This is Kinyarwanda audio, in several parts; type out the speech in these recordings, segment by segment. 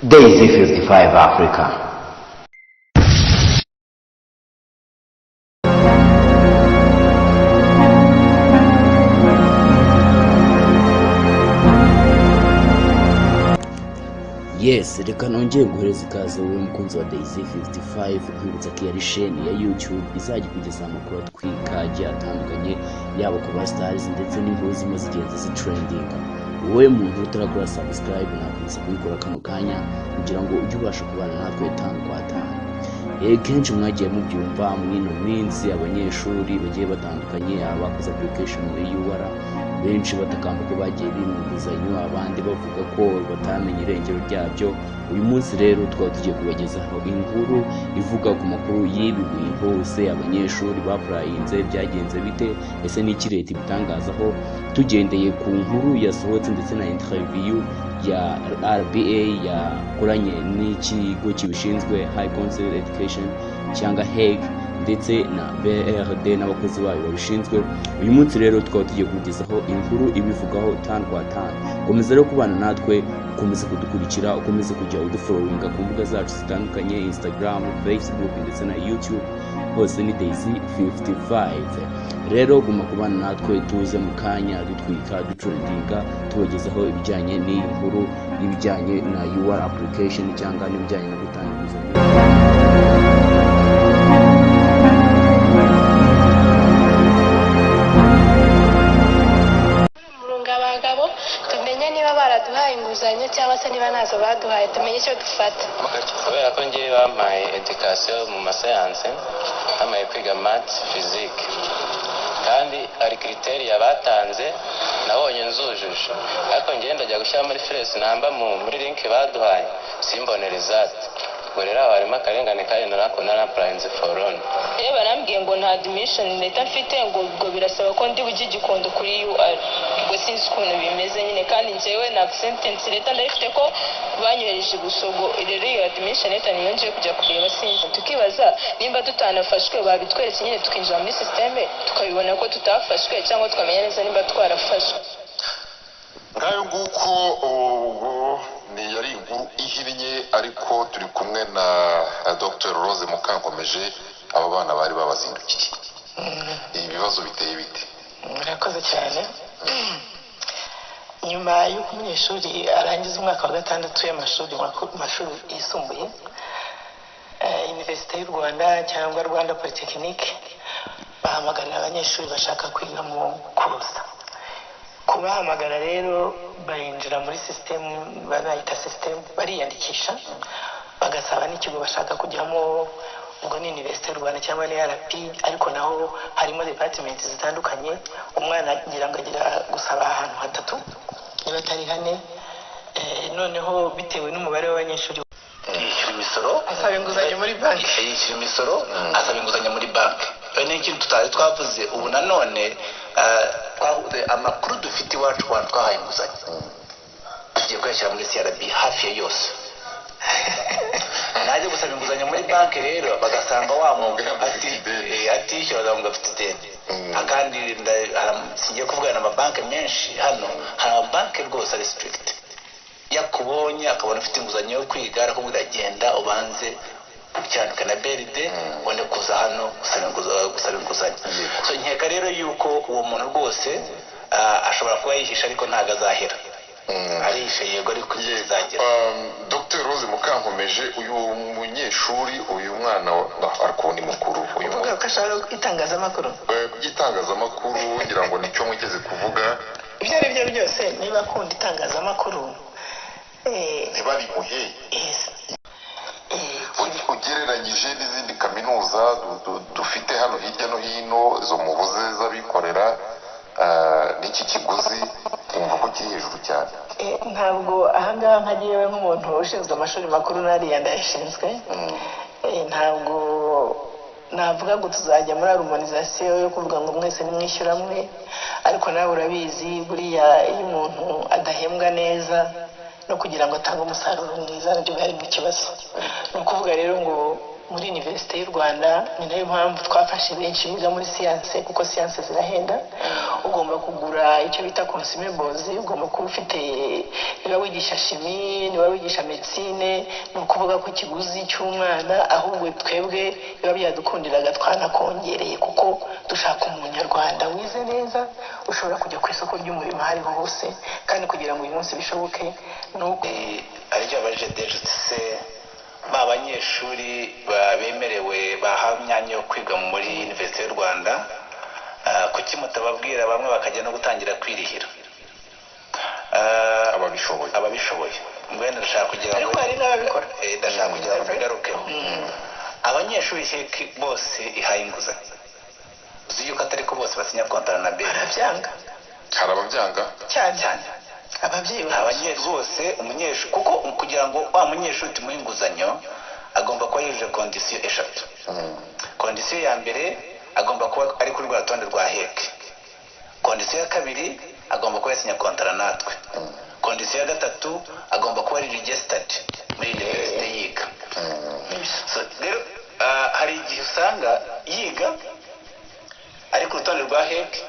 Daisy 55 Africa. Yes, reka nongeye guhereza ikaze wowe mukunzi wa Daisy 55 kwibutsa ko yari chaîne ya YouTube izajya kugeza amakuru atwika agiye atandukanye yaba ku ba stars ndetse n'inkuru zimwe zigenza zitrending. Wowe muntu utarakora subscribe nakwibutsa kubikora kano kanya kugira ngo ujye ubasha kubana natwe tanu kwa tanu. Kenshi mwagiye mubyumva mwino minsi abanyeshuri bagiye batandukanye abakoze application muri UR benshi batakamba ko bagiye bimunguzanyo abandi bavuga ko batamenye irengero ryabyo. Uyu munsi rero twaba tugiye kubagezaho inkuru ivuga ku makuru y'ibi bintu hose abanyeshuri baprayinze byagenze bite ese n'iki leta ibitangazaho tugendeye ku nkuru yasohotse ndetse na interview ya RBA yakoranye n'ikigo kibishinzwe High Council Education cyangwa HEG ndetse na BRD n'abakozi bayo babishinzwe. Uyu munsi rero twaba tugiye kugezaho inkuru ibivugaho tanu kwa tanu. Komeza rero kubana natwe, ukomeze kudukurikira, ukomeze kujya udufollowinga ku mbuga zacu zitandukanye Instagram, Facebook ndetse na YouTube, hose ni Daisy 55. Rero guma kubana natwe tuze mu kanya dutwika dutrendinga tubagezaho ibijyanye n'iyi nkuru n'ibijyanye na UR application cyangwa n'ibijyanye no gutangiza tumenye niba baraduhaye inguzanyo cyangwa se niba ntazo baduhaye tumenye icyo dufata. Kubera ko ngiye bampaye education mu masayanse bamaye kwiga maths physique kandi ari criteria batanze nabonye nzujuje ariko ngiye ndajya gushyira muri fresh namba muri link baduhaye simbone result gorera harimo akarengane kandi narako naraplayinze for loan. Barambwiye ngo nta admission leta mfite ngo birasaba ko ndi bujye Gikondo kuri UR. Ngo sinzi ukuntu bimeze nyine kandi njyewe na sentence leta ndafite ko banyohereje gusogo rero iyo admission leta niyo nje kujya kureba sinzi. Tukibaza nimba tutanafashwe babitweretse nyine tukinjira muri systeme tukabibona ko tutafashwe cyangwa tukamenya neza nimba twarafashwe. Ngayo nguko ni yari inkuru ihinnye ariko turi kumwe na Dr Rose Mukankomeje. Aba bana bari babazindukiye ibibazo biteye bite? Murakoze cyane. Nyuma y'uko umunyeshuri arangiza umwaka wa gatandatu y'amashuri yisumbuye Universite y'u Rwanda cyangwa Rwanda Polytechnic bahamagarira abanyeshuri bashaka kwiga mu kurusa. Kubahamagara rero bayinjira muri system banayita system bariyandikisha bagasaba n'ikigo bashaka kujyamo ubwo ni Universite y'u Rwanda cyangwa ni RP ariko naho harimo department zitandukanye. Umwana agira ngo agira gusaba ahantu hatatu niba atari hane noneho bitewe n'umubare w'abanyeshuri yishyura imisoro asaba inguzanyo muri banki yishyura imisoro asaba inguzanyo muri banki. Ni ikintu tutari twavuze ubu nanone amakuru dufite iwacu abantu twahaye inguzanyo tugiye kuyashyira muri CRB hafi ya yose. Najya gusaba inguzanyo muri banki rero bagasanga wa muntu atishyura bakavuga afite ideni kandi singiye kuvugana n'amabanki menshi hano hari amabanki rwose ari strict yakubonye akabona ufite inguzanyo yo kwiga arakubwira agenda ubanze ucyandika na BRD ubone kuza hano gusaba inguzanyo. So nkeka rero yuko uwo muntu rwose ashobora kuba yihisha ariko ntago azahera arishe yego ariko yizagera. Dr Rose Mukankomeje uyu munyeshuri uyu mwana ariko ni mukuru uyu mwana ko ashaka itangazamakuru itangazamakuru ngira ngo nicyo mwigeze kuvuga ibyo ari byo byose niba akunda itangazamakuru ntibari muhe ugereranyije n'izindi kaminuza dufite hano hirya no hino izo mubuze z'abikorera n'iki kiguzi umva ko kiri hejuru cyane. Ntabwo ahangaha nkagiyewe nk'umuntu ushinzwe amashuri makuru nariya ndayashinzwe ntabwo navuga ngo tuzajya muri harmonization yo kuvuga ngo mwese nimwishyura mwe ariko nawe urabizi buriya iyo umuntu adahembwa neza no kugira ngo atange umusaruro mwiza nabyo bari mu kibazo. Ni ukuvuga rero ngo muri Universite y'u Rwanda. Ni nayo mpamvu twafashe benshi biga muri siyanse, kuko siyanse zirahenda. Ugomba kugura icyo bita consumables, ugomba kuba ufite, niba wigisha shimi, niba wigisha medicine, ni ukuvuga ko ikiguzi cy'umwana ahubwo twebwe biba byadukundiraga twanakongereye, kuko dushaka umunyarwanda wize neza ushobora kujya ku isoko ry'umurimo aho ariho hose. Kandi kugira ngo uyu munsi bishoboke nuko aricyo abaje dejutse ba banyeshuri bemerewe bahawe imyanya yo kwiga muri Universite y'u Rwanda, kuki mutababwira bamwe bakajya no gutangira kwirihira ababishoboye mwene ndashaka kugira ngo ndashaka kugira ngo bigarukeho. Abanyeshuri heki bose ihaye inguzanyo, uzi yuko atari ko bose basinya kontara na bere, barabyanga, hari ababyanga cyane ababyeyi abanyeshuri bose. Umunyeshuri kuko kugira ngo wa munyeshuri tumuhe inguzanyo agomba kuba yujuje kondisiyo eshatu. Kondisiyo ya mbere agomba kuba ari kuri rwa rutonde rwa heki. Kondisiyo ya kabiri agomba kuba yasinya kontara natwe. Kondisiyo ya gatatu agomba kuba ari registered muri universite yiga. So rero hari igihe usanga yiga ari ku rutonde rwa heki,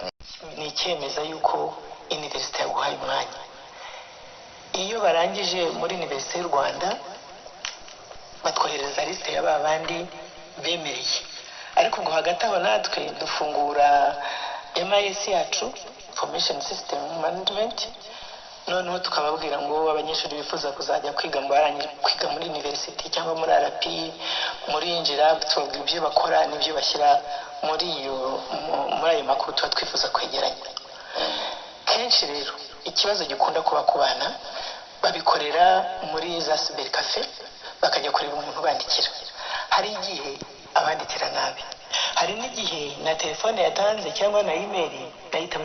ni icyemeza yuko universite yaguhaye umwanya. Iyo barangije muri Universite y'u Rwanda batwohereza liste ya babandi bemereye, ariko ngo hagati aho natwe dufungura MIS yacu, Information System Management. Noneho tukababwira ngo abanyeshuri bifuza kuzajya kwiga ngo barangije kwiga muri university cyangwa muri RP, muri Injira, tubabwira ibyo bakora n'ibyo bashyira muri ayo makuru tuba twifuza kwegeranya. Kenshi rero ikibazo gikunda kuba ku bana babikorera muri za cyber cafe, bakajya kureba umuntu bandikira. Hari igihe abandikira nabi, hari n'igihe na telefone yatanze cyangwa na email nahita